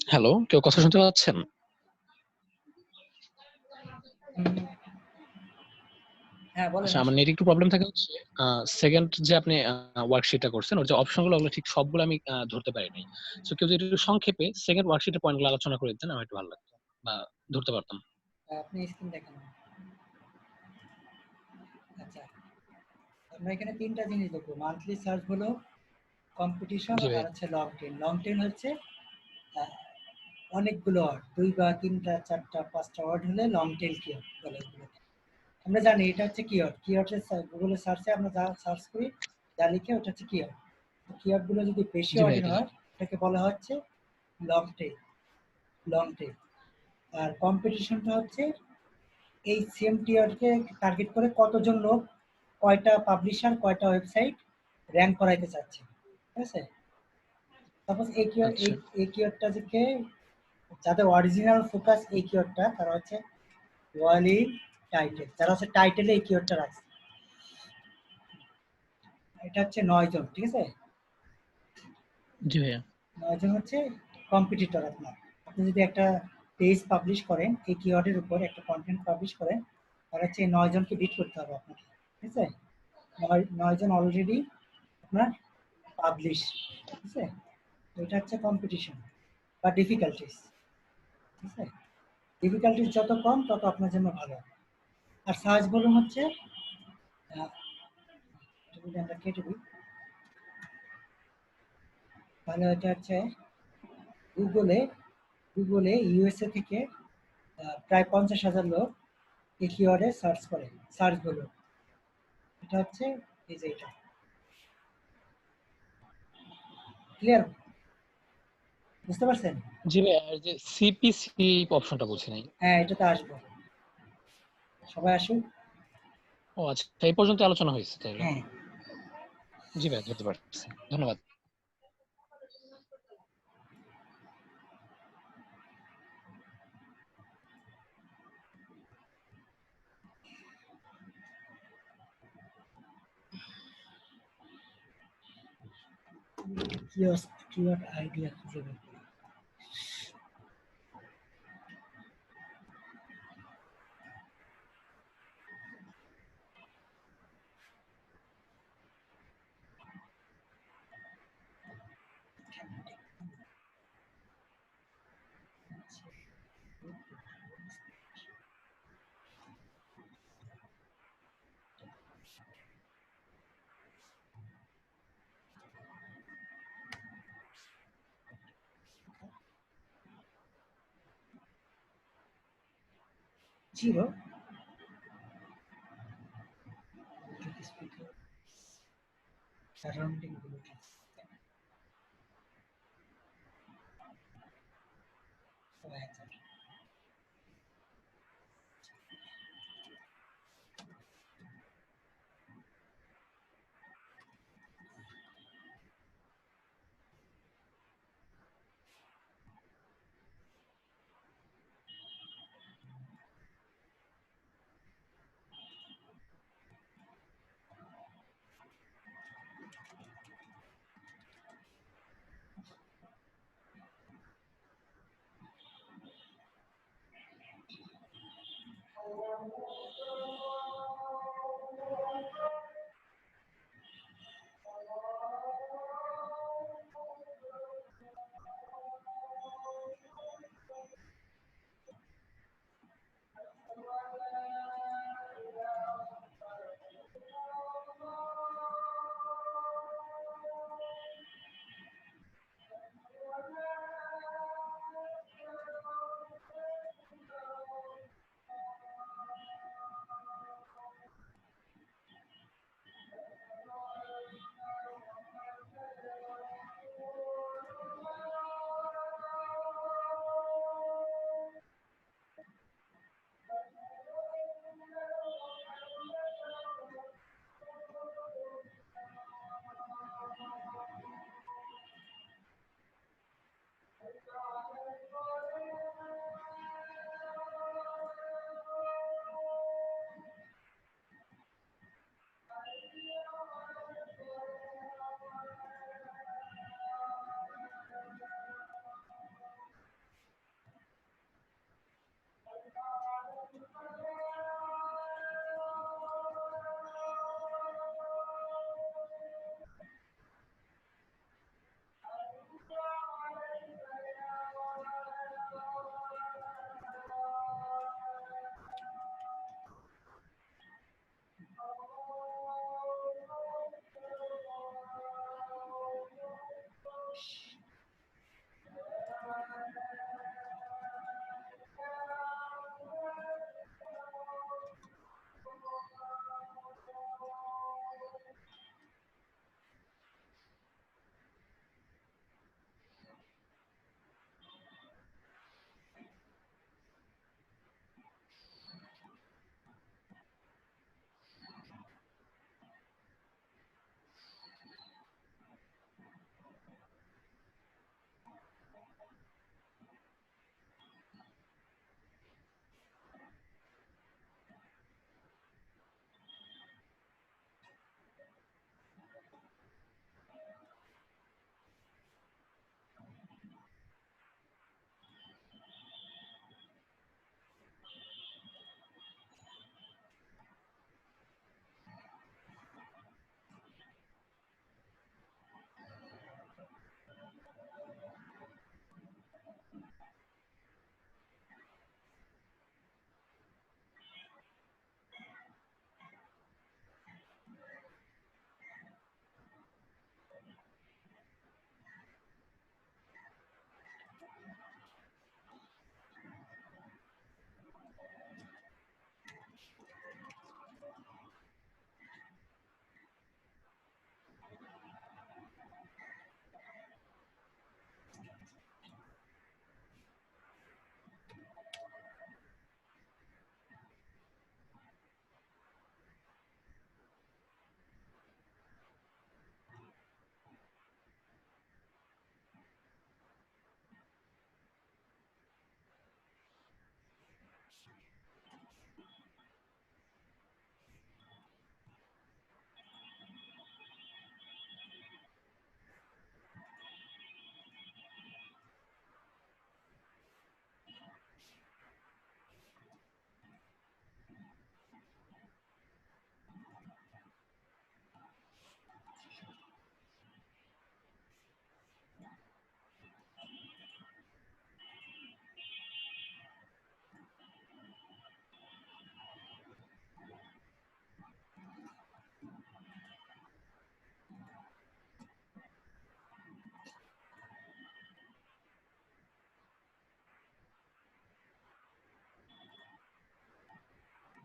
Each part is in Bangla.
হ্যালো, কেউ কথা শুনতে পাচ্ছেন? হুম, হ্যাঁ বলেন আচ্ছা, আমার আসুন। নেট একটু প্রবলেম থাকে হচ্ছে সেকেন্ড যে আপনি ওয়ার্কশিটটা করছেন, ওর যে অপশনগুলো ওগুলো ঠিক সবগুলো আমি ধরতে পারি নাই। সো কেউ যদি একটু সংক্ষেপে সেকেন্ড ওয়ার্কশিটের পয়েন্টগুলো আলোচনা করে দিতেন, আমার একটু ভালো লাগতো বা ধরতে পারতাম। আপনি স্ক্রিন দেখেন। আচ্ছা, আমরা এখানে ৩ টা জিনিস দেখব। মান্থলি সার্চ হলো কম্পিটিশন জি আর ভাইয়া। হচ্ছে লং টেইল। লং টেইল হচ্ছে আ অনেকগুলো ওয়ার্ড ২ বা ৩ টা ৪ টা ৫ টা ওয়ার্ড হলে লং টেইল কিওয়ার্ড বলে এগুলোকে। আমরা জানি এটা হচ্ছে কিওয়ার্ড। কিওয়ার্ডের গুগলে সার্চে আমরা যা সার্চ করি, যা লিখি ওটা হচ্ছে কিওয়ার্ড। তো কিওয়ার্ড গুলো যদি বেশি জি ভাই, ওয়ার্ডের এটা হয়, জানি। এটাকে বলা হচ্ছে লং টেইল, লং টেইল। আর কম্পিটিশনটা হচ্ছে এই সেম কিওয়ার্ডকে টার্গেট করে কতজন লোক কয়টা পাবলিশার কয়টা ওয়েবসাইট র‍্যাংক করাইতে চাচ্ছে। ঠিক আছে? সাপোজ আচ্ছা। এই কিওয়ার্ডটা থেকে যাদের অরিজিনাল ফোকাস এই কিওয়ার্ডটা তারা হচ্ছে ওয়ালি টাইটেল, যারা হচ্ছে টাইটেলে এই কিওয়ার্ডটা রাখছে। এটা হচ্ছে ৯ জন, ঠিক আছে? জি ভাইয়া। ৯ জন হচ্ছে কম্পিটিটর আপনার। আপনি যদি একটা পেজ পাবলিশ করেন, এই কিওয়ার্ডের উপর একটা কনটেন্ট পাবলিশ করেন, তাহলে হচ্ছে এই ৯ জনকে বিট করতে হবে আপনাকে। ঠিক আছে? ৯ জন অলরেডি আপনার পাবলিশ। ঠিক আছে? তো এটা হচ্ছে কম্পিটিশন বা ডিফিকাল্টিস। ঠিক আছে? ডিফিকাল্টিস যত কম তত আপনার জন্য ভালো। আর সার্চ ভলিউম হচ্ছে আহ, এটা যদি আমরা কেটে দিই তাহলে এটা হচ্ছে গুগলে গুগলে ইউএসএ থেকে প্রায় ৫০,০০০ লোক এই কিওয়ার্ডে সার্চ করে। সার্চ ভলিউম এটা হচ্ছে এই যে এটা। ক্লিয়ার? বুঝতে পারছেন? জি ভাইয়া, আর যে সিপিসি অপশনটা বুঝি নাই। হ্যাঁ, এটাতে আসবো। সবাই আসুন। ও আচ্ছা, এই পর্যন্ত আলোচনা হয়েছে তাইলে। হ্যাঁ। জি ভাইয়া, ধরতে পারছি। ধন্যবাদ। কিওয়ার্ড আইডিয়া খুঁজে বের করি। জিরো সারাউন্ডিং গুলো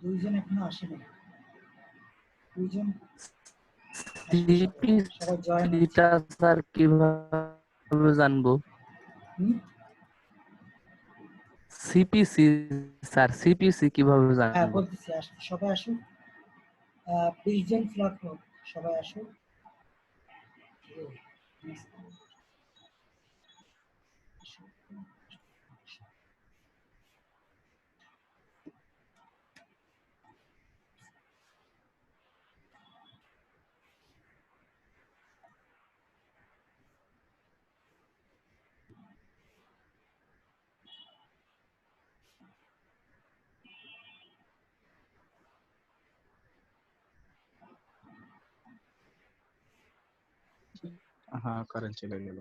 দুইজন এখনো আসেনি, দুইজন আসবে, সবাই সবাই জয়েন হচ্ছে। সিপিসিটা স্যার কিভাবে জানবো? হুম? সিপিসি স্যার, সিপিসি কিভাবে হ্যাঁ জানবো? বলতেছি, আসতে সবাই আসুন। 20 জন ফ্ল্যাট হোক, সবাই আসুন। হ্যাঁ, কারেন্ট চলে গেল।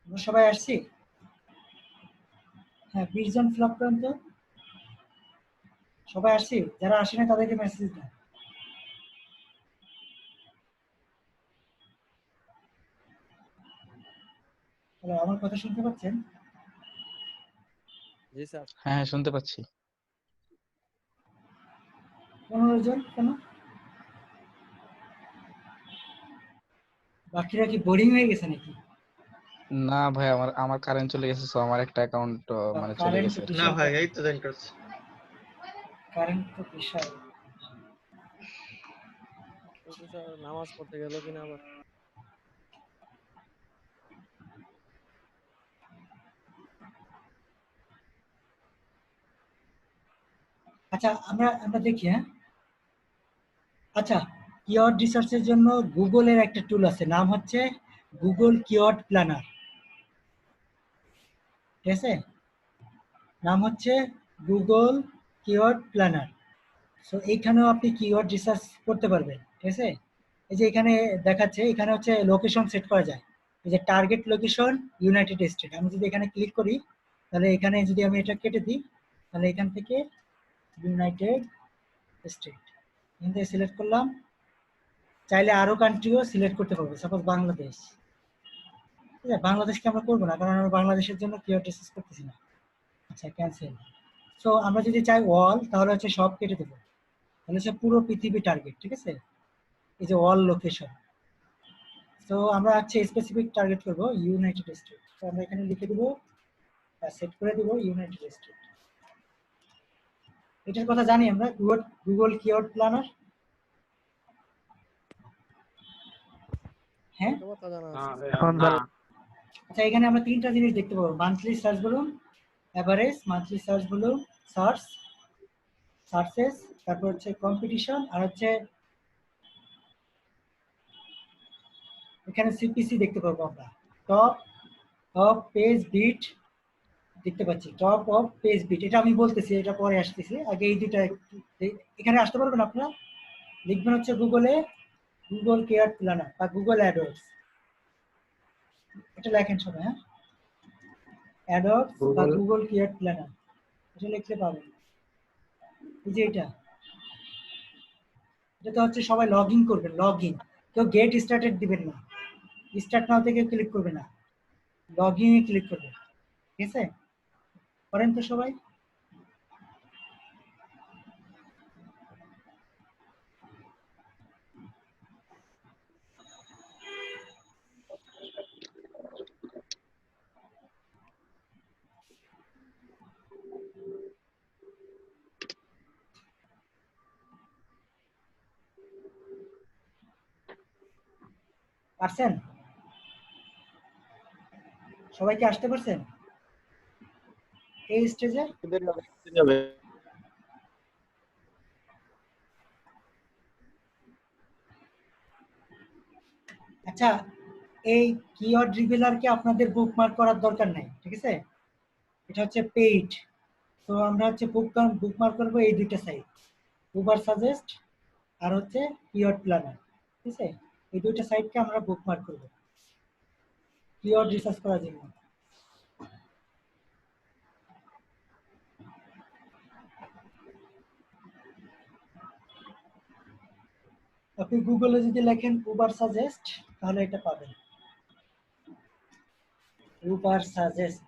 আমরা সবাই আসছি। হ্যাঁ 20 জন ফ্লপ করেন তো, সবাই আসছি, যারা আসে না তাদেরকে মেসেজ দেন। হ্যালো, আমার কথা শুনতে পাচ্ছেন? জি স্যার। হ্যাঁ, শুনতে পাচ্ছি। 15 জন কেন? বাকিরা কি বোরিং হয়ে গেছে নাকি? না ভাই, আমার আমার কারেন্ট চলে গেছে, সো আমার একটা অ্যাকাউন্ট মানে চলে কারেন্ট গেছে তো আর কি। না ভাই, এই তো জয়েন করছি। কারেন্ট তো বিশাল। কিন্তু স্যার নামাজ পড়তে গেল কিনা আবার। আচ্ছা আমরা আমরা দেখি। হ্যাঁ আচ্ছা, কিওয়ার্ড রিসার্চের জন্য গুগলের একটা টুল আছে, নাম হচ্ছে গুগল কিওয়ার্ড প্ল্যানার। ঠিক আছে, নাম হচ্ছে গুগল কিওয়ার্ড প্ল্যানার। সো এইখানেও আপনি কিওয়ার্ড রিসার্চ করতে পারবেন। ঠিক আছে, এই যে এখানে দেখাচ্ছে, এখানে হচ্ছে লোকেশন সেট করা যায়। এই যে টার্গেট লোকেশন ইউনাইটেড স্টেট, আমি যদি এখানে ক্লিক করি, তাহলে এখানে যদি আমি এটা কেটে দিই, তাহলে এখান থেকে ইউনাইটেড স্টেট এখান থেকে সিলেক্ট করলাম। চাইলে আরো কান্ট্রিও সিলেক্ট করতে পারবো, সাপোজ বাংলাদেশ। ঠিক আছে, বাংলাদেশকে আমরা করবো না, কারণ আমরা বাংলাদেশের জন্য কিওয়ার্ড রিসার্চ করতেছি না। আচ্ছা ক্যান্সেল। সো আমরা যদি চাই অল, তাহলে হচ্ছে সব কেটে দেবো, তাহলে হচ্ছে পুরো পৃথিবী টার্গেট। ঠিক আছে, এই যে অল লোকেশন। তো আমরা হচ্ছে স্পেসিফিক টার্গেট করব ইউনাইটেড স্টেট, তো আমরা এখানে লিখে দিব, সেট করে দিব ইউনাইটেড স্টেট। এটার কথা জানি আমরা, গুগল কিওয়ার্ড প্ল্যানার। হ্যাঁ এটা কথা জানা আছে। এখন না, আচ্ছা, এখানে আমরা তিনটা জিনিস দেখতে পাবো, monthly search volume, average monthly search volume, search searches, তারপর হচ্ছে কম্পিটিশন, আর হচ্ছে এখানে সিপিসি দেখতে পাবো আমরা। টপ টপ পেজ বিট দেখতে পাচ্ছি, টপ অফ পেজ বিট, এটা আমি বলতেছি, এটা পরে আসতেছি, আগে এই দুটা এখানে আসতে পারবেন আপনারা। লিখবেন হচ্ছে গুগলে গুগল কেয়ার প্ল্যানার বা গুগল অ্যাডওয়ার্ডস, এটা লেখেন সবাই। হ্যাঁ, অ্যাডওয়ার্ডস বা গুগল গুগল কেয়ার প্ল্যানার, এটা লিখলে পাবেন। এই যে এটা হচ্ছে সবাই লগ ইন করবেন, লগ ইন, কেউ গেট স্টার্টেড দিবেন না, স্টার্ট নাও থেকে ক্লিক করবে না, লগ ইনে ক্লিক করবে। ঠিক আছে, করেন তো সবাই। পারছেন? সবাই কি আসতে পারছেন এই স্টেজে? যাবে। আচ্ছা, এই কিওয়ার্ড রিভিলারকে আপনাদের বুকমার্ক করার দরকার নাই। ঠিক আছে, এটা হচ্ছে পেইড। তো আমরা হচ্ছে বুকমার্ক করবো এই দুইটা সাইট, উবার সাজেস্ট আর হচ্ছে কিওয়ার্ড প্ল্যানার। ঠিক আছে, এই দুইটা সাইটকে আমরা বুকমার্ক করবো। কিওয়ার্ড রিসার্চ করার জন্য। আপনি গুগলে যদি লেখেন উবার সাজেস্ট তাহলে এটা পাবেন। উবার সাজেস্ট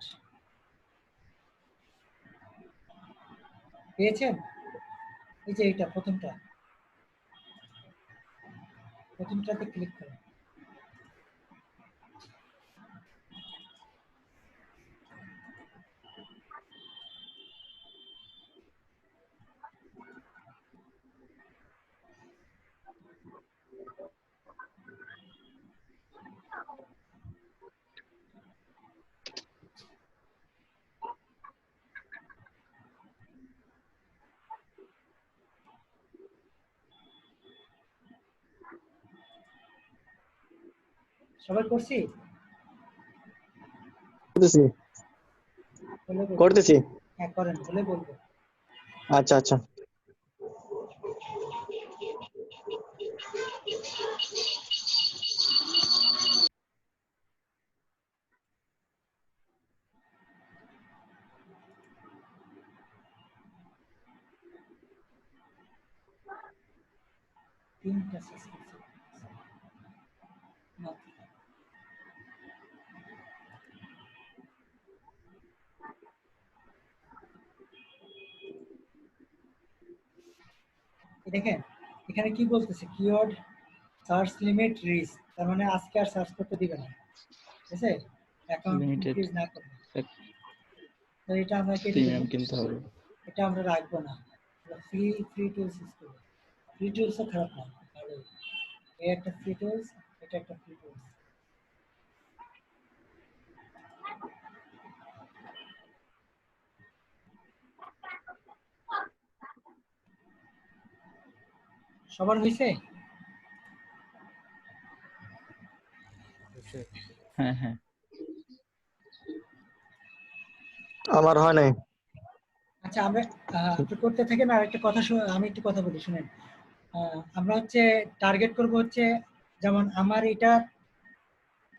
পেয়েছেন? এই যে এটা প্রথমটাতে ক্লিক করেন। সবাই করছি? করতেছি বলে বলবো। করতেছি হ্যাঁ করেন, বলে বলবো। আচ্ছা আচ্ছা তিনটা সাসপেন্স না, দেখেন এখানে কি বলতেছে, কিওয়ার্ড সার্চ লিমিট রিচ, তার মানে আজকে আর সার্চ করতে দিবে না, ঠিক আছে? অ্যাকাউন্ট লিমিটেড ইনক্রিজ না করবে। তো এটা আমরা কেটে প্রিমিয়াম দেব, কিনতে হবে। এটা আমরা রাখবো না। ফ্রি টুলস ইউজ করব। ফ্রি টুলসও খারাপ না, ভালো। এই একটা ফ্রি টুলস, এটা একটা ফ্রি টুলস। সবার হয়েছে? হ্যাঁ হ্যাঁ আমার হয় নাই আচ্ছা আমরা আপনি করতে থাকেন, আর একটা কথা আমি একটু কথা বলি শুনেন। আমরা হচ্ছে টার্গেট করব হচ্ছে, যেমন আমার এটা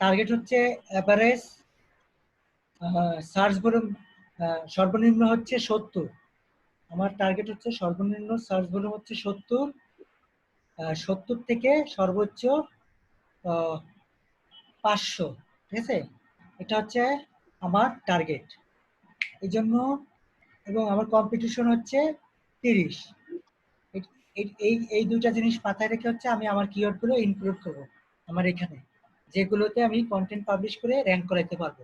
টার্গেট হচ্ছে এভারেজ সার্চ ভলিউম সর্বনিম্ন হচ্ছে 70। আমার টার্গেট হচ্ছে সর্বনিম্ন সার্চ ভলিউম হচ্ছে 70, 70 থেকে সর্বোচ্চ 500, ঠিক আছে? এটা হচ্ছে আমার টার্গেট। এই জন্য, এবং আমার কম্পিটিশন হচ্ছে 30। এই দুইটা জিনিস মাথায় রেখে হচ্ছে আমি আমার কিওয়ার্ড গুলো ইনক্লুড করবো আমার এখানে, যেগুলোতে আমি কন্টেন্ট পাবলিশ করে র্যাঙ্ক করাইতে পারবো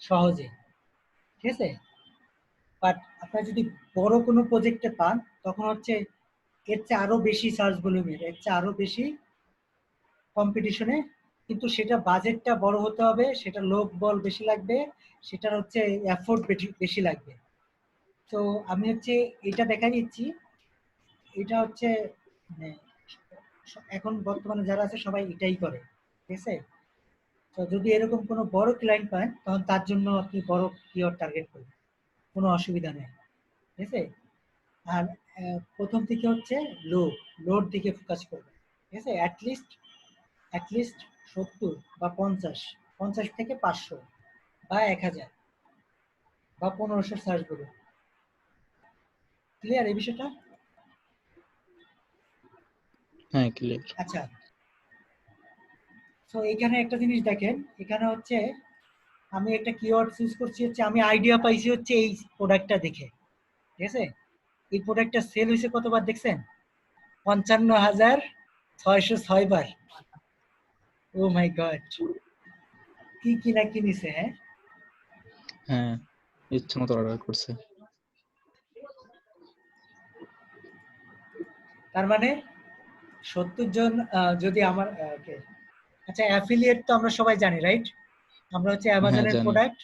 সহজে, ঠিক আছে? বাট আপনারা যদি বড় কোনো প্রজেক্টে পান, তখন হচ্ছে এর চেয়ে আরো বেশি সার্চ ভলিউমের, এর চেয়ে আরো বেশি কম্পিটিশনে, কিন্তু সেটা বাজেটটা বড় হতে হবে, সেটা লোক বল বেশি লাগবে, সেটার হচ্ছে এফোর্ট বেশি লাগবে। তো আমি হচ্ছে এটা দেখাই দিচ্ছি, এটা হচ্ছে মানে এখন বর্তমানে যারা আছে সবাই এটাই করে, ঠিক আছে? তো যদি এরকম কোনো বড় ক্লায়েন্ট পান, তখন তার জন্য আপনি বড় কিওয়ার্ড টার্গেট করবেন, কোনো অসুবিধা নেই, ঠিক আছে? আর প্রথম থেকে হচ্ছে লোড দিকে ফোকাস করবেন, ঠিক আছে? অ্যাটলিস্ট 70 বা 50, 50 থেকে 500 বা 1000 বা 1500 সার্চ করুন। ক্লিয়ার এই বিষয়টা? হ্যাঁ ক্লিয়ার। আচ্ছা, তো এখানে একটা জিনিস দেখেন, এখানে হচ্ছে আমি একটা কিওয়ার্ড চুজ করছি, হচ্ছে আমি আইডিয়া পাইছি হচ্ছে এই প্রোডাক্টটা দেখে, ঠিক আছে? এই প্রোডাক্টটা সেল হয়েছে কতবার দেখছেন? 55,606 বার। ও মাই গড, কি না কি নিছে, হ্যাঁ? হ্যাঁ ইচ্ছা মতো অর্ডার করছে। তার মানে 70 জন যদি আমার আচ্ছা অ্যাফিলিয়েট তো আমরা সবাই জানি, রাইট? আমরা হচ্ছে হ্যাঁ অ্যামাজনের জানি, প্রোডাক্ট।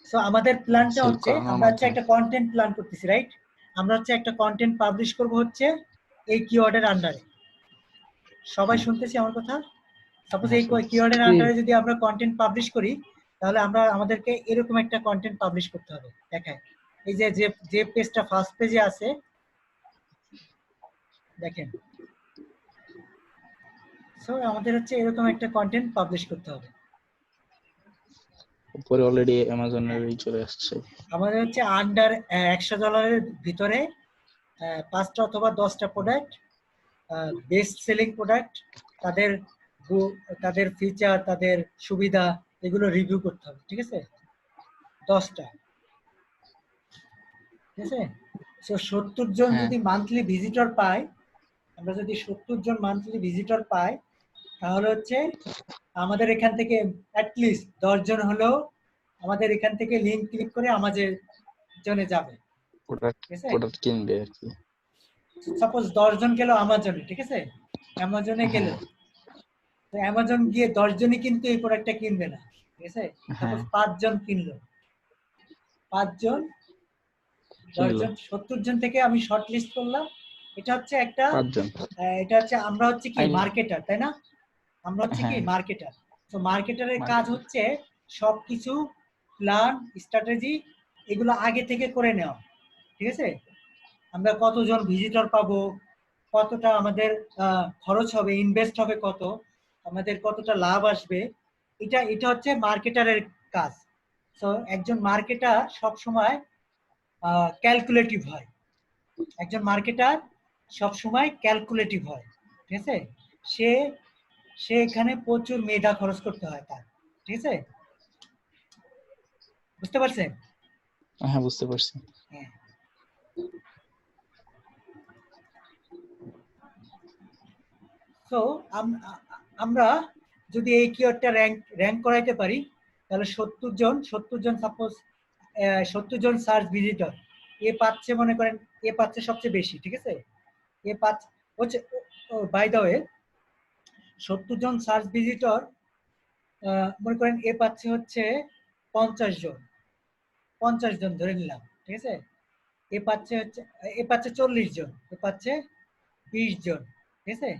সো আমাদের প্ল্যানটা সেল হচ্ছে, করানোর আমরা হচ্ছে মাধ্যমে। একটা কন্টেন্ট প্ল্যান করতেছি, রাইট? আমরা হচ্ছে একটা কন্টেন্ট পাবলিশ করব হচ্ছে এই কিওয়ার্ডের আন্ডারে। সবাই হ্যাঁ শুনতেছি আমার কথা? সাপোজ হ্যাঁ এই শুনতেছি। কিওয়ার্ডের জি। আন্ডারে যদি আমরা কন্টেন্ট পাবলিশ করি, তাহলে আমাদেরকে এরকম একটা কন্টেন্ট পাবলিশ করতে হবে। দেখায় এই যে যে পেজটা ফার্স্ট পেজে আছে, দেখেন। সো আমাদের হচ্ছে এরকম একটা কন্টেন্ট পাবলিশ করতে হবে। উপরে অলরেডি অ্যামাজনের এই চলে আসছে। আমাদের হচ্ছে আন্ডার $100 ভিতরে 5টা অথবা 10টা প্রোডাক্ট, বেস্ট সেলিং প্রোডাক্ট, তাদের তাদের ফিচার, তাদের সুবিধা, এগুলো রিভিউ করতে হবে, ঠিক আছে? 10টা, ঠিক আছে? সো 70 জন হ্যাঁ। যদি মান্থলি ভিজিটর পাই, আমরা যদি 70 জন মান্থলি ভিজিটর পাই, তাহলে হচ্ছে আমাদের এখান থেকে অ্যাটলিস্ট 10 জন হলেও আমাদের এখান থেকে লিংক ক্লিক করে আমাদের জনে যাবে, প্রোডাক্ট ঠিক আছে? প্রোডাক্ট কিনবে আর কি। সাপোজ 10 জন গেল আমাজনে, ঠিক আছে? অ্যামাজনে গেল, হ্যাঁ তো অ্যামাজন গিয়ে 10 জনই কিন্তু এই প্রোডাক্টটা কিনবে না, ঠিক আছে? সাপোজ হ্যাঁ 5 জন কিনলো, 5 জন 10 কিনলো জন, 70 জন থেকে আমি শর্ট লিস্ট করলাম। এটা হচ্ছে একটা 5 জন। এটা হচ্ছে আমরা হচ্ছে কি মার্কেটার, তাই না? আমরা হচ্ছে কি হ্যাঁ মার্কেটার। তো মার্কেটারের কাজ মার্কেট। হচ্ছে সবকিছু প্ল্যান, স্ট্র্যাটেজি এগুলো আগে থেকে করে নেওয়া, ঠিক আছে? আমরা কতজন ভিজিটর পাবো, কতটা আমাদের খরচ হবে, ইনভেস্ট হবে কত, আমাদের কতটা লাভ আসবে, এটা হচ্ছে মার্কেটারের কাজ। সো একজন মার্কেটার সব সময় ক্যালকুলেটিভ হয়, একজন মার্কেটার সব সময় ক্যালকুলেটিভ হয়, ঠিক আছে? সে সে এখানে প্রচুর মেধা খরচ করতে হয় তার, ঠিক আছে? বুঝতে পারছেন? হ্যাঁ বুঝতে পারছি। হ্যাঁ। সো আমরা যদি এই কিওয়ার্ডটা র্যাঙ্ক করাইতে পারি, তাহলে 70 জন সাপোজ 70 জন সার্চ ভিজিটর এ পাচ্ছে, মনে করেন এ পাচ্ছে সবচেয়ে বেশি, ঠিক আছে? এ পাচ্ছে হচ্ছে, বাই দ্য ওয়ে 70 জন সার্চ ভিজিটর, মনে করেন এ পাচ্ছে হচ্ছে 50 জন, 50 জন ধরে নিলাম, ঠিক আছে? এ পাচ্ছে হচ্ছে, এ পাচ্ছে 40 জন, এ পাচ্ছে 20 জন, ঠিক আছে?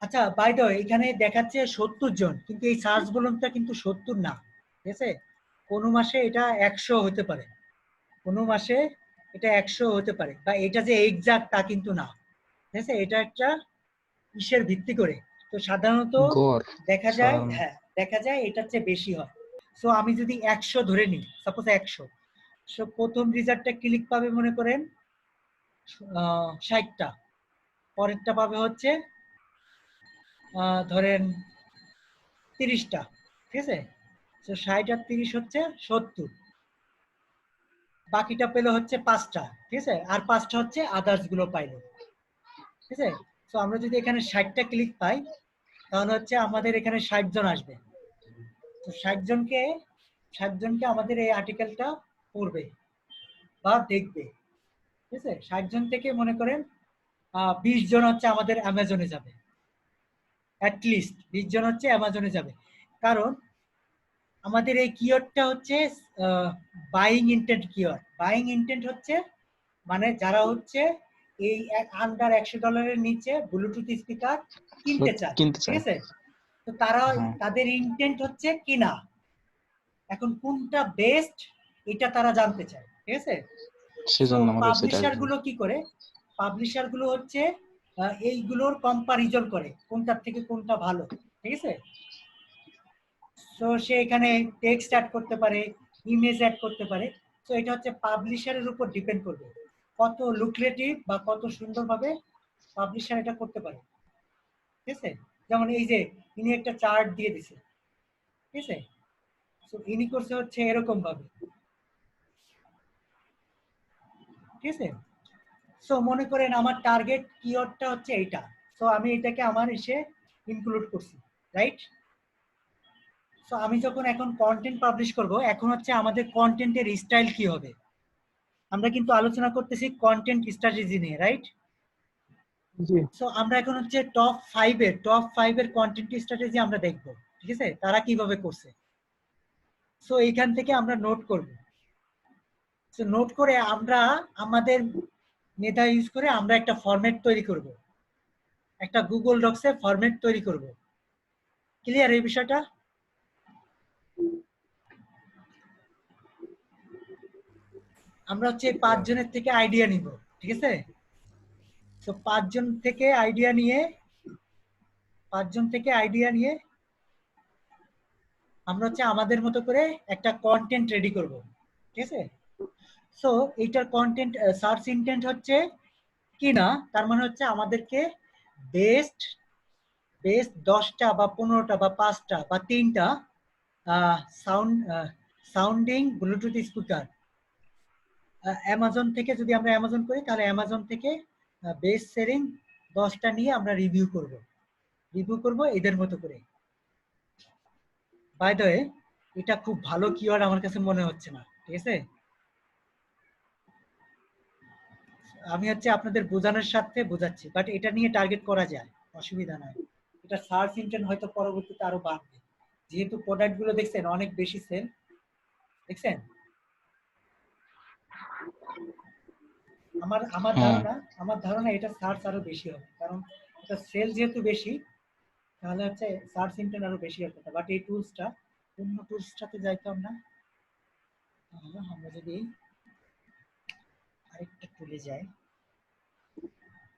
আচ্ছা বাই দ্য ওয়ে এখানে দেখাচ্ছে 70 জন, কিন্তু এই সার্চ ভলিউমটা কিন্তু 70 না, ঠিক আছে? কোনো মাসে এটা 100 হতে পারে, কোনো মাসে এটা 100 হতে পারে, বা এটা যে এক্সাক্ট তা কিন্তু না, ঠিক আছে? এটা একটা ইসের ভিত্তি করে। তো সাধারণত গড় দেখা যায়, সাধারণ। হ্যাঁ দেখা যায় এটার চেয়ে বেশি হয়। সো আমি যদি 100 ধরে নিই, সাপোজ 100, সো প্রথম রিজাল্টটা ক্লিক পাবে মনে করেন 60টা, পরেরটা পাবে হচ্ছে ধরেন 30টা, ঠিক আছে? তো 60 আর 30 হচ্ছে 70, বাকিটা পেলো হচ্ছে 5টা, ঠিক আছে? আর 5টা হচ্ছে আদার্স গুলো পাইলো, ঠিক আছে? তো আমরা যদি এখানে 60টা ক্লিক পাই, তাহলে হচ্ছে আমাদের এখানে 60 জন আসবে। তো 60 জনকে আমাদের এই আর্টিকেলটা পড়বে বা দেখবে, ঠিক আছে? 60 জন থেকে মনে করেন 20 জন হচ্ছে আমাদের অ্যামাজনে যাবে, অ্যাটলিস্ট 20 জন হচ্ছে অ্যামাজনে যাবে। কারণ আমাদের এই কিওয়ার্ডটা হচ্ছে buying intent keyword. Buying intent হচ্ছে মানে যারা হচ্ছে এই আন্ডার $100 নিচে ব্লুটুথ স্পিকার কিনতে চায়, কিনতে ঠিক চাই। আছে? তো তারা হ্যাঁ তাদের ইন্টেন্ট হচ্ছে কিনা, এখন কোনটা বেস্ট এটা তারা জানতে চায়, ঠিক আছে? তো সেজন্য আমার ওয়েবসাইট পাবলিশার আসবে। গুলো কি করে, পাবলিশার গুলো হচ্ছে এইগুলোর কম্পারিজন করে কোনটার থেকে কোনটা ভালো, ঠিক আছে? তো সে এখানে টেক্সট অ্যাড করতে পারে, ইমেজ অ্যাড করতে পারে। তো এটা হচ্ছে পাবলিশারের উপর ডিপেন্ড করবে কত লুক্রেটিভ বা কত সুন্দরভাবে পাবলিশার এটা করতে পারে, ঠিক আছে? যেমন এই যে ইনি একটা চার্ট দিয়ে দিছে, ঠিক আছে? তো ইনি করছে হচ্ছে এরকম ভাবে, ঠিক আছে? সো মনে করেন আমার টার্গেট কিওয়ার্ডটা হচ্ছে এইটা, সো আমি এটাকে আমার এসে ইনক্লুড করছি, রাইট? সো আমি যখন এখন কন্টেন্ট পাবলিশ করব, এখন হচ্ছে আমাদের কন্টেন্টের স্টাইল কি হবে। আমরা কিন্তু আলোচনা করতেছি কন্টেন্ট স্ট্র্যাটেজি নিয়ে, রাইট? জি। সো আমরা এখন হচ্ছে টপ 5 এর কন্টেন্ট স্ট্র্যাটেজি আমরা দেখব, ঠিক আছে? তারা কিভাবে করছে। সো এইখান থেকে আমরা নোট করব। সো নোট করে আমরা আমাদের মেধা ইউজ করে আমরা একটা ফরম্যাট তৈরি করব, একটা গুগল ডক্সে ফরম্যাট তৈরি করব। ক্লিয়ার এই বিষয়টা? আমরা হচ্ছে 5 জনের থেকে আইডিয়া নিব, ঠিক আছে? তো 5 জন থেকে আইডিয়া নিয়ে আমরা হচ্ছে আমাদের মতো করে একটা কন্টেন্ট রেডি করব, ঠিক আছে? সো এইটার কন্টেন্ট সার্চ ইন্টেন্ট হচ্ছে কি না, তার মানে হচ্ছে আমাদেরকে বেস্ট বেস্ট 10টা বা 15টা বা 5টা বা 3টা sound sounding Bluetooth speaker Amazon থেকে, যদি আমরা অ্যামাজন করি তাহলে অ্যামাজন থেকে বেস্ট সেলিং 10টা নিয়ে আমরা রিভিউ করব এদের মতো করে। বাই দ্য ওয়ে, এটা খুব ভালো কিওয়ার্ড আমার কাছে মনে হচ্ছে না, ঠিক আছে? আমি হচ্ছে আপনাদের বোঝানোর সাথে বোঝাচ্ছি, বাট এটা নিয়ে টার্গেট করা যায়, অসুবিধা নাই। এটা সার্চ ইন্টেন্ট হয়তো পরবর্তীতে আরো বাড়বে, যেহেতু প্রোডাক্ট গুলো দেখছেন অনেক বেশি সেল, দেখছেন? আমার আমার হ্যাঁ। ধারণা আমার ধারণা এটা সার্চ আরো বেশি হবে, কারণ এটা সেল যেহেতু বেশি, তাহলে হচ্ছে সার্চ ইন্টেন্ট আরো বেশি হবে। বাট এই টুলসটা, অন্য টুলসটাতে যাইতাম না, আমরা যদি আরেকটা টুলে যাই।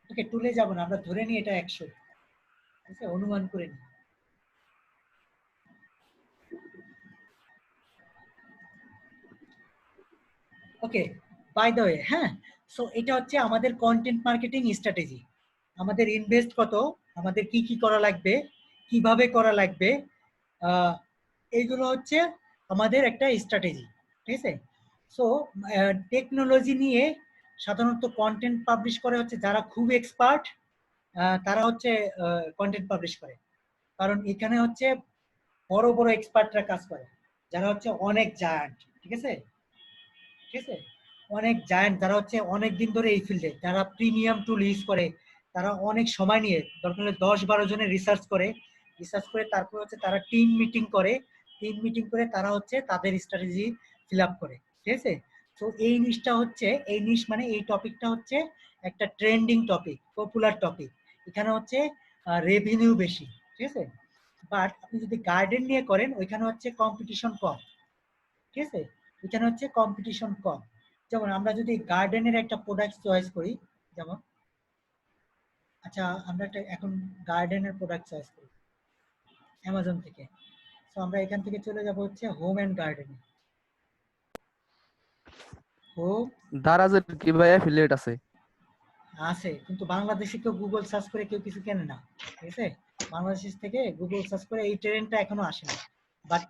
ওকে, টুলে যাব না, আমরা ধরে নিই এটা 100, ঠিক আছে? অনুমান করে নিই। ওকে, বাই দ্য ওয়ে, হ্যাঁ, সো এটা হচ্ছে আমাদের কন্টেন্ট মার্কেটিং স্ট্র্যাটেজি। আমাদের ইনভেস্ট কত, আমাদের কি কি করা লাগবে, কিভাবে করা লাগবে, এইগুলো হচ্ছে আমাদের একটা স্ট্র্যাটেজি, ঠিক আছে? সো টেকনোলজি নিয়ে সাধারণত কন্টেন্ট পাবলিশ করে হচ্ছে যারা খুব এক্সপার্ট, তারা হচ্ছে কন্টেন্ট পাবলিশ করে, কারণ এখানে হচ্ছে বড় বড় এক্সপার্টরা কাজ করে, যারা হচ্ছে অনেক জায়ান্ট, ঠিক আছে? ঠিক আছে, অনেক জায়ান্ট যারা হচ্ছে অনেক দিন ধরে এই ফিল্ডে, যারা প্রিমিয়াম টুল ইউজ করে, তারা অনেক সময় নিয়ে দরকার হলে 10-12 জনের রিসার্চ করে তারপর হচ্ছে তারা টিম মিটিং করে তারা হচ্ছে তাদের স্ট্র্যাটেজি ফিল আপ করে, ঠিক আছে? তো এই নিশ মানে এই টপিকটা হচ্ছে একটা ট্রেন্ডিং টপিক, পপুলার টপিক। এখানে হচ্ছে রেভিনিউ বেশি, ঠিক আছে? বাট আপনি যদি গার্ডেন নিয়ে করেন, ওইখানে হচ্ছে কম্পিটিশন কম, ঠিক আছে? এখানে হচ্ছে কম্পিটিশন কম। যেমন আমরা যদি গার্ডেনের একটা প্রোডাক্ট চয়েস করি, যেমন আচ্ছা আমরা একটা এখন গার্ডেনের প্রোডাক্ট চয়েস করি অ্যামাজন থেকে। তো আমরা এখান থেকে চলে যাব হচ্ছে হোম এন্ড গার্ডেনে। হোম দারাজের কি ভাই অ্যাফিলিয়েট আছে? আছে, কিন্তু বাংলাদেশে কেউ গুগল সার্চ করে কেউ কিছু কেনে না, ঠিক আছে? বাংলাদেশ থেকে গুগল সার্চ করে এই ট্রেন্ডটা এখনো আসেনি। বাট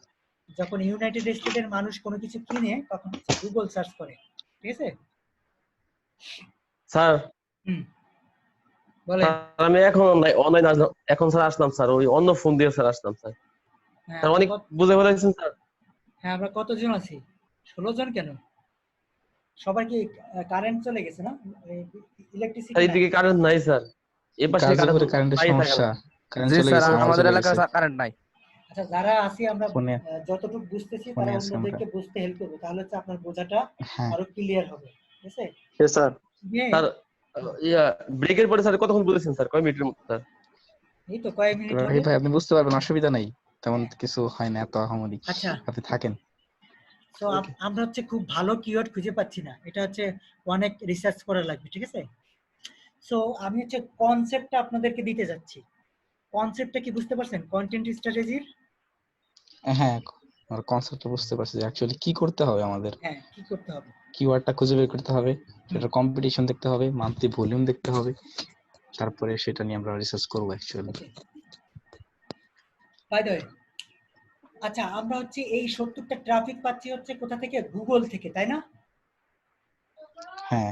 যখন ইউনাইটেড স্টেটের মানুষ কোনো কিছু কিনে তখন গুগল সার্চ করে, ঠিক আছে? স্যার হুম, বলেন। আমি এখন অনলাইন আসলাম, এখন স্যার আসলাম স্যার, ওই অন্য ফোন দিয়ে স্যার আসলাম স্যার। হ্যাঁ, স্যার অনেক বুঝে ফেলেছেন স্যার। হ্যাঁ, আমরা কতজন আছি? 16 জন কেন? সবার কি কারেন্ট চলে গেছে না? স্যার ইলেকট্রিসিটি নাই? এইদিকে কারেন্ট নাই স্যার, এ পাশে গাজীপুরে কারেন্টের প্রায় থাকে সমস্যা, না। কারেন্ট জি চলে স্যার, গেছে, আমার আমাদের চলে এলাকায় গেছে। কারেন্ট নাই। আচ্ছা, যারা আছি আমরা ফোনে যতটুকু বুঝতেছি ফোনে তারা আছি আমরা। অন্যদেরকে বুঝতে হেল্প করবে, তাহলে হচ্ছে আপনার বোঝাটা হ্যাঁ আরো ক্লিয়ার হবে, ঠিক আছে? স্যার দিয়ে স্যার ব্রেকের পরে স্যার কতক্ষণ বলেছেন স্যার, কয় মিনিটের মতো স্যার? এই তো কয়েক মিনিট এই হবে। ভাই আপনি বুঝতে পারবেন, অসুবিধা নাই, তেমন কিছু হয় না এত আহামরি, আচ্ছা, আপনি থাকেন। তো আমরা হচ্ছে খুব ভালো কিওয়ার্ড খুঁজে পাচ্ছি না, এটা হচ্ছে অনেক রিসার্চ করা লাগবে, ঠিক আছে? সো আমি হচ্ছে কনসেপ্টটা আপনাদেরকে দিতে যাচ্ছি। কনসেপ্টটা কি বুঝতে পারছেন কন্টেন্ট স্ট্র্যাটেজির? হ্যাঁ, আমার কনসেপ্টটা বুঝতে পারছি যে অ্যাকচুয়ালি কি করতে হবে আমাদের। হ্যাঁ, কি করতে হবে? কিওয়ার্ডটা খুঁজে বের করতে হবে, সেটার কম্পিটিশন দেখতে হবে, মান্থলি ভলিউম দেখতে হবে, তারপরে সেটা নিয়ে আমরা রিসার্চ করবো actually. Okay, by the way, আচ্ছা আমরা হচ্ছে এই 70টা ট্রাফিক পাচ্ছি হচ্ছে কোথা থেকে? গুগল থেকে, তাই না? হ্যাঁ,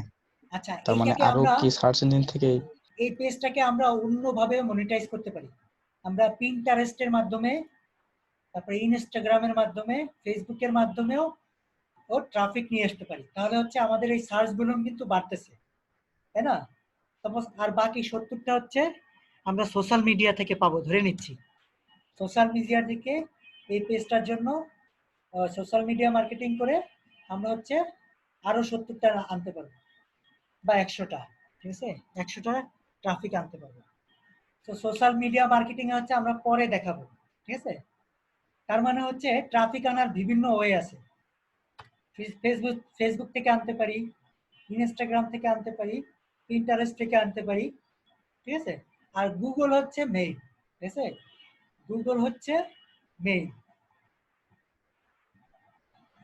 আচ্ছা, তার মানে এইটাকে আরো আমরা কি সার্চ ইঞ্জিন থেকে? এই পেজটাকে আমরা অন্যভাবে মনিটাইজ করতে পারি। আমরা পিন্টারেস্টের মাধ্যমে, তারপরে ইনস্টাগ্রামের মাধ্যমে, ফেসবুকের মাধ্যমেও ও ট্রাফিক নিয়ে আসতে পারি, তাহলে হচ্ছে আমাদের এই সার্চ ভলিউম কিন্তু বাড়তেছে, তাই না? সাপোজ আর বাকি 70টা হচ্ছে আমরা সোশ্যাল মিডিয়া থেকে পাবো, ধরে নিচ্ছি সোশ্যাল মিডিয়া থেকে এই পেজটার জন্য সোশ্যাল মিডিয়া মার্কেটিং করে আমরা হচ্ছে আরো 70টা আনতে পারবো, বা 100টা, ঠিক আছে? 100টা ট্রাফিক আনতে পারবো। তো সোশ্যাল মিডিয়া মার্কেটিং হচ্ছে আমরা পরে দেখাবো, ঠিক আছে? তার মানে হচ্ছে ট্রাফিক আনার বিভিন্ন ওয়ে আছে। ফেসবুক থেকে আনতে পারি, ইনস্টাগ্রাম থেকে আনতে পারি, পিন্টারেস্ট থেকে আনতে পারি, ঠিক আছে? আর গুগল হচ্ছে মেইন, ঠিক আছে? গুগল হচ্ছে মেইন।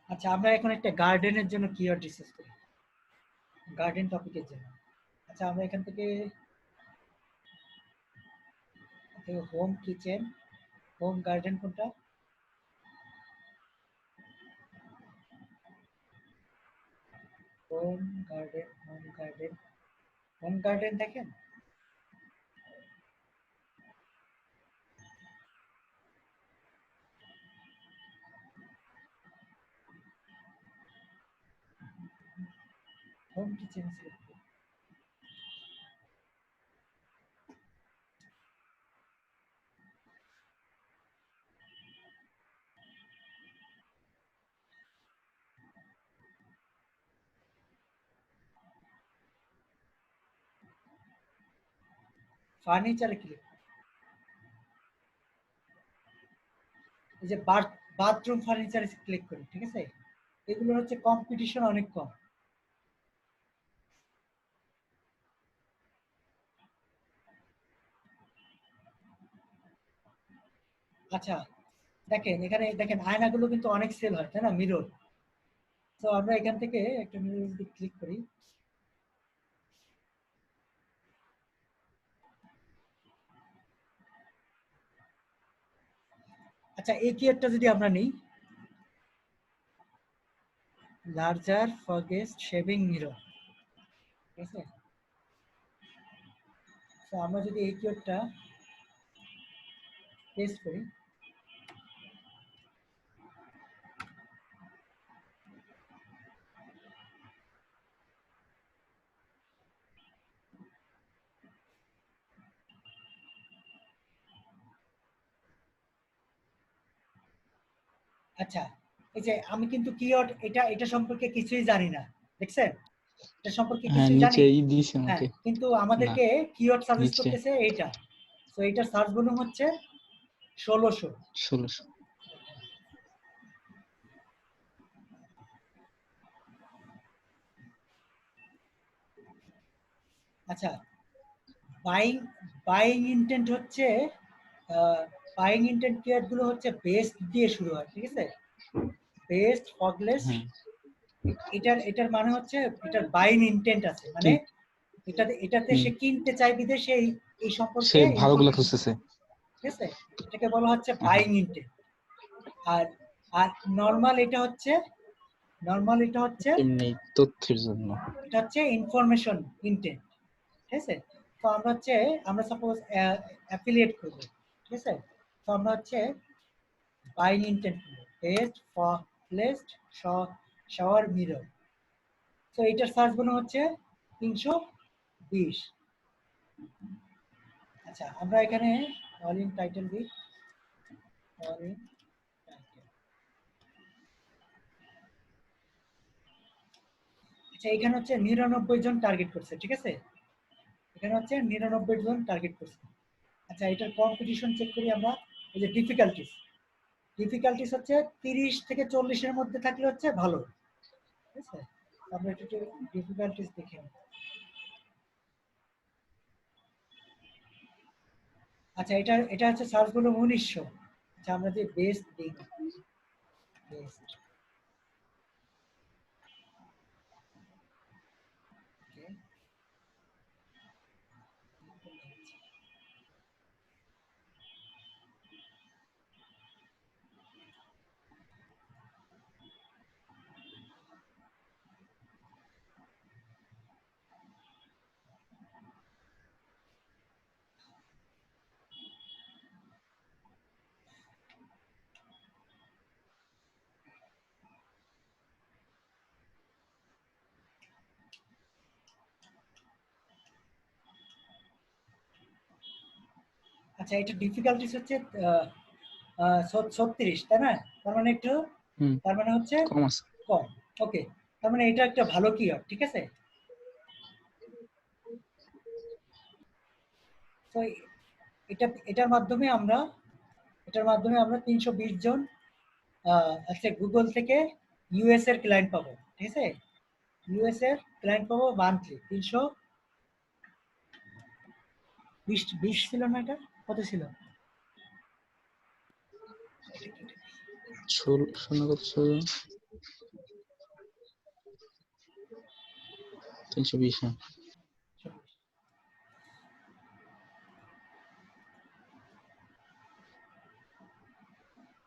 আচ্ছা আমরা এখন একটা গার্ডেনের জন্য কিওয়ার্ড ডিসকাস করি, গার্ডেন টপিকের জন্য। আচ্ছা আমরা এখান থেকে হোম কিচেন, হোম গার্ডেন কোনটা? Home garden, home garden, home garden দেখেন। হোম কিচেন সিলেক্ট করুন। ফার্নিচারে ক্লিক, এই যে বাথরুম ফার্নিচারে ক্লিক করি, ঠিক আছে? এগুলো হচ্ছে কম্পিটিশন অনেক কম। আচ্ছা দেখেন এখানে দেখেন আয়নাগুলো কিন্তু অনেক সেল হয়, তাই না? মিরর। তো আমরা এখান থেকে একটা মিরর যদি ক্লিক করি, আচ্ছা এই কিওয়ার্ডটা যদি আমরা নিই, লার্জার ফগেস্ট শেভিং মিরর, ঠিক আছে? তো আমরা যদি এই কিওয়ার্ডটা পেস্ট করি, আচ্ছা এই যে আমি কিন্তু কিওয়ার্ড এটা সম্পর্কে কিছুই জানি না, দেখছেন? এটা সম্পর্কে হ্যাঁ কিছুই জানি, নিচে এই দিয়েছে হ্যাঁ, আমাকে। কিন্তু না আমাদেরকে কিওয়ার্ড সাজেস্ট নিচে করতেছে এইটা। তো এটা সার্চ ভলিউম হচ্ছে 1600। 1600। আচ্ছা বাইং বাইং ইন্টেন্ট হচ্ছে বাইং ইন্টেন্ট কিওয়ার্ড গুলো হচ্ছে বেস্ট দিয়ে শুরু হয়, ঠিক আছে? বেস্ট ফগলেস, হ্যাঁ এটার মানে হচ্ছে এটার বাইং ইন্টেন্ট আছে, মানে এটাতে হুম, সে কিনতে চায় বিদেশে এই সম্পর্কে সে ভালোগুলো ইনফরমেশন, খুঁজতেছে। ঠিক আছে? এটাকে বলা হচ্ছে হ্যাঁ বাইং ইন্টেন্ট। আর আর নরমাল এটা হচ্ছে এমনি তথ্যের জন্য। এটা হচ্ছে ইনফরমেশন ইন্টেন্ট, ঠিক আছে? তো আমরা সাপোজ অ্যাফিলিয়েট করব, ঠিক আছে? তো আমরা হচ্ছে buying intent best for placed shower mirror. তো এটার সার্চ গুলো হচ্ছে 320। আচ্ছা আমরা এখানে অল ইন টাইটেল দিই, অল ইন টাইটেল। আচ্ছা এখানে হচ্ছে 99 জন টার্গেট করছে, ঠিক আছে? এখানে হচ্ছে 99 জন টার্গেট করছে। আচ্ছা এটার কম্পিটিশন চেক করি আমরা। এই যে ডিফিকাল্টিস হচ্ছে 30 থেকে 40 এর মধ্যে থাকলে হচ্ছে ভালো, ঠিক আছে? আমরা একটু ডিফিকাল্টিস দেখে নিই। আচ্ছা এটা হচ্ছে সার্চ ভলিউম 1900। আচ্ছা আমরা যে বেস্ট দিই, বেস্ট, ওকে। আচ্ছা এটা ডিফিকাল্টিস হচ্ছে 36, তাই না? তার মানে একটু, হুম, তার মানে হচ্ছে কম আছে। কম, ওকে। তার মানে এটা একটা ভালো কিওয়ার্ড, ঠিক আছে? তো এটার মাধ্যমে আমরা 320 জন আচ্ছা গুগল থেকে ইউএস এর ক্লায়েন্ট পাবো, ঠিক আছে? ইউএস এর ক্লায়েন্ট পাবো মান্থলি 320 ছিল না? এটা কত ছিল? শোনা কত? 320 হ্যাঁ।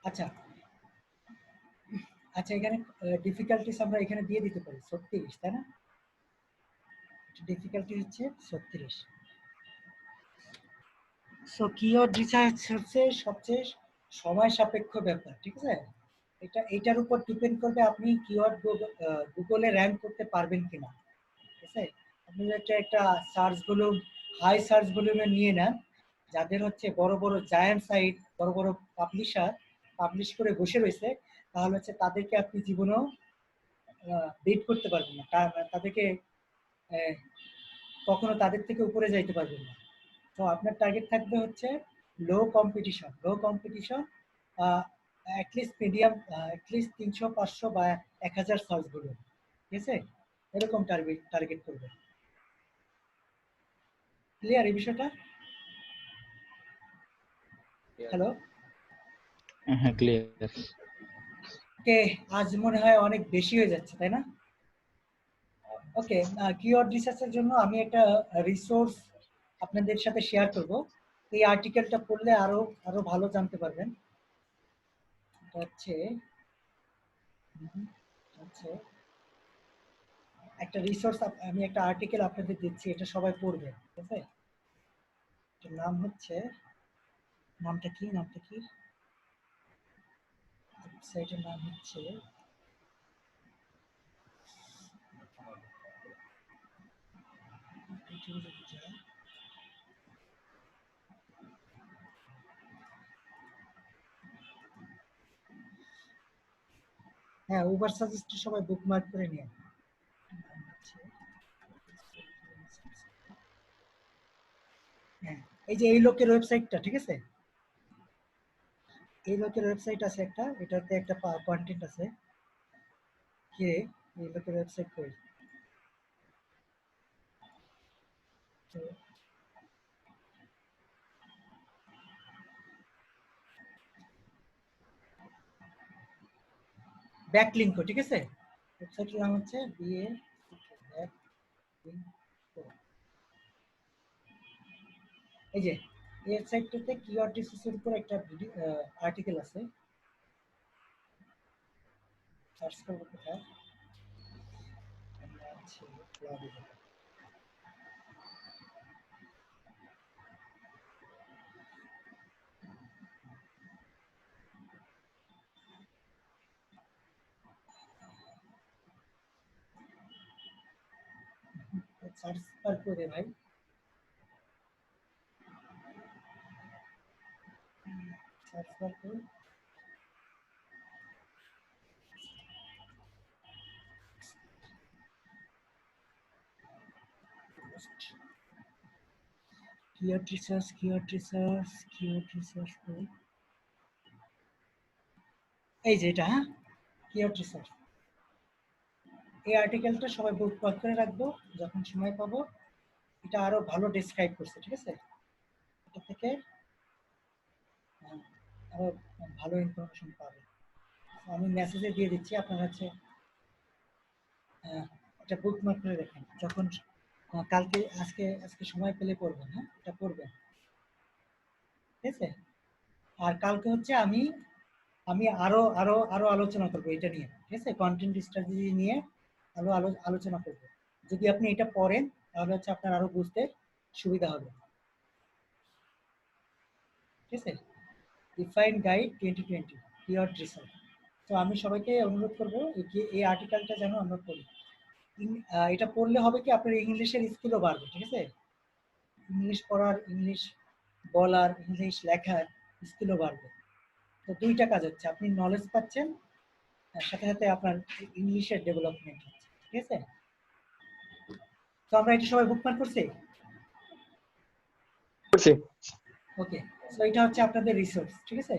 আচ্ছা আচ্ছা, এখানে ডিফিকাল্টিস আমরা এখানে দিয়ে দিতে পারি 36, তাই না? ডিফিকাল্টি হচ্ছে 36। সো কিওয়ার্ড রিসার্চ হচ্ছে সবচেয়ে সময় সাপেক্ষ ব্যাপার, ঠিক আছে? এটার উপর ডিপেন্ড করবে আপনি কিওয়ার্ড গুগলে র্যাঙ্ক করতে পারবেন কিনা, ঠিক আছে? আপনি যদি একটা সার্চ ভলিউম, হাই সার্চ ভলিউমে নিয়ে নেন, যাদের হচ্ছে বড় বড় জায়ান্ট সাইট, বড় বড় পাবলিশার পাবলিশ করে বসে রয়েছে, তাহলে হচ্ছে তাদেরকে আপনি জীবনেও বিট করতে পারবেন না, তাদেরকে কখনো তাদের থেকে উপরে যাইতে পারবেন না। তো আপনার টার্গেট থাকবে হচ্ছে লো কম্পিটিশন, অ্যাটলিস্ট মিডিয়াম, অ্যাটলিস্ট 300 500 বা 1000 সার্চ ভলিউম, ঠিক আছে? এরকম টার্গেট করবে। ক্লিয়ার এই বিষয়টা? হ্যালো, হ্যাঁ ক্লিয়ার। ওকে, আজ মনে হয় অনেক বেশি হয়ে যাচ্ছে, তাই না? ওকে, কিওয়ার্ড রিসার্চের জন্য আমি একটা রিসোর্স আপনাদের সাথে শেয়ার করব। এই আর্টিকেলটা পড়লে আরো আরো ভালো জানতে পারবেন। এটা হচ্ছে একটা রিসোর্স, আমি একটা আর্টিকেল আপনাদের দিচ্ছি, এটা সবাই পড়বেন, ঠিক আছে? এটার নাম হচ্ছে, নামটা কি ওয়েবসাইটের নাম হচ্ছে হ্যাঁ, উবার সাজেস্ট সবাই বুকমার্ক করে নিয়ে। হ্যাঁ, এই যে এই লোকের ওয়েবসাইটটা, ঠিক আছে? এই লোকের ওয়েবসাইট আছে একটা, এটাতে একটা কন্টেন্ট আছে। কে এই লোকের ওয়েবসাইট কই? ব্যাকলিংক, ঠিক আছে? ওয়েবসাইটের নাম হচ্ছে বিএ ব্যাকলিংক। এই যে এই ওয়েবসাইটটাতে কিওয়ার্ড রিসার্চের উপর একটা আর্টিকেল আছে, সার্চ করব কোথায়, আছে ব্লগে। সার্চ বার করে ভাই, সার্চ বার করে কিওয়ার্ড রিসার্চ করে এই যে এটা, হ্যাঁ, কিওয়ার্ড রিসার্চ। এই আর্টিকেলটা সবাই বুকমার্ক করে রাখবো, যখন সময় পাবো। এটা আরো ভালো ডেসক্রাইব করছে, ঠিক আছে? এটা থেকে আরো ভালো ইনফরমেশন পাবে। আমি মেসেজে দিয়ে দিচ্ছি, আপনারা হচ্ছে এটা বুকমার্ক করে রাখেন, যখন কালকে আজকে সময় পেলে পড়বেন, হ্যাঁ, এটা পড়বেন, ঠিক আছে? আর কালকে হচ্ছে আমি আমি আরো আরো আরো আলোচনা করবো এটা নিয়ে, ঠিক আছে? কন্টেন্ট স্ট্র্যাটেজি নিয়ে আলোচনা করবো। যদি আপনি এটা পড়েন তাহলে হচ্ছে আপনার আরো বুঝতে সুবিধা হবে, ঠিক আছে? Define guide 2020 keyword research. তো আমি সবাইকে অনুরোধ করবো এই আর্টিকেলটা যেন আমরা পড়ি। এটা পড়লে হবে কি, আপনার ইংলিশের স্কিলও বাড়বে, ঠিক আছে? ইংলিশ পড়ার, ইংলিশ বলার, ইংলিশ লেখার স্কিলও বাড়বে। তো দুইটা কাজ হচ্ছে, আপনি নলেজ পাচ্ছেন, তার সাথে সাথে আপনার ইংলিশের ডেভেলপমেন্ট হচ্ছে, ঠিক আছে? তো আমরা এটা সবাই বুকমার্ক করছি, করছি। ওকে? সো এটা হচ্ছে আপনাদের রিসোর্স, ঠিক আছে?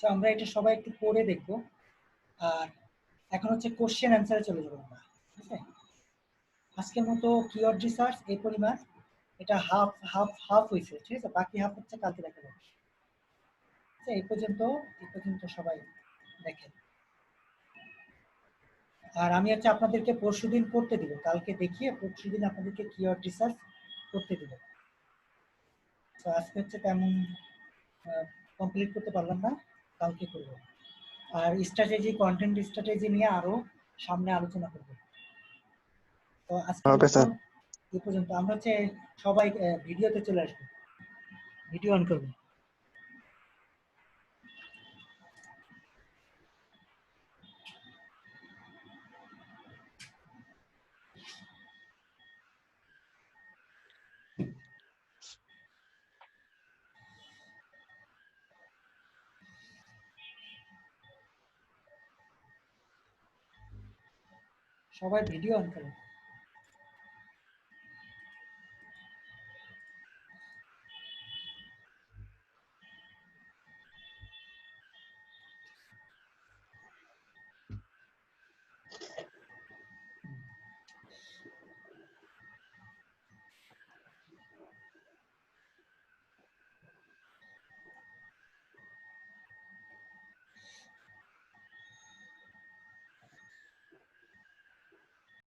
তো আমরা এটা সবাই একটু পড়ে দেখবো। আর এখন হচ্ছে কোশ্চেন অ্যান্সারে চলে যাবো আমরা, ঠিক আছে? আজকের মতো কিওয়ার্ড রিসার্চ এই পরিমাণ, এটা হাফ হয়েছে, ঠিক আছে? বাকি হাফ হচ্ছে কালকে দেখা যাবে। আচ্ছা, এই পর্যন্ত সবাই দেখেন। আর আমি হচ্ছে আপনাদেরকে পরশুদিন করতে দিব, কালকে দেখিয়ে পরশুদিন আপনাদেরকে কিওয়ার্ড রিসার্চ করতে দিব। তো আজকে হচ্ছে তেমন কমপ্লিট করতে পারলাম না, কালকে করব। আর স্ট্র্যাটেজি, কন্টেন্ট স্ট্র্যাটেজি নিয়ে আরো সামনে আলোচনা করব। তো আজকের ওকে মতো স্যার। এই পর্যন্ত। আমরা হচ্ছে সবাই ভিডিওতে চলে আসবো, ভিডিও অন করবো। সবাই ভিডিও অন করুন।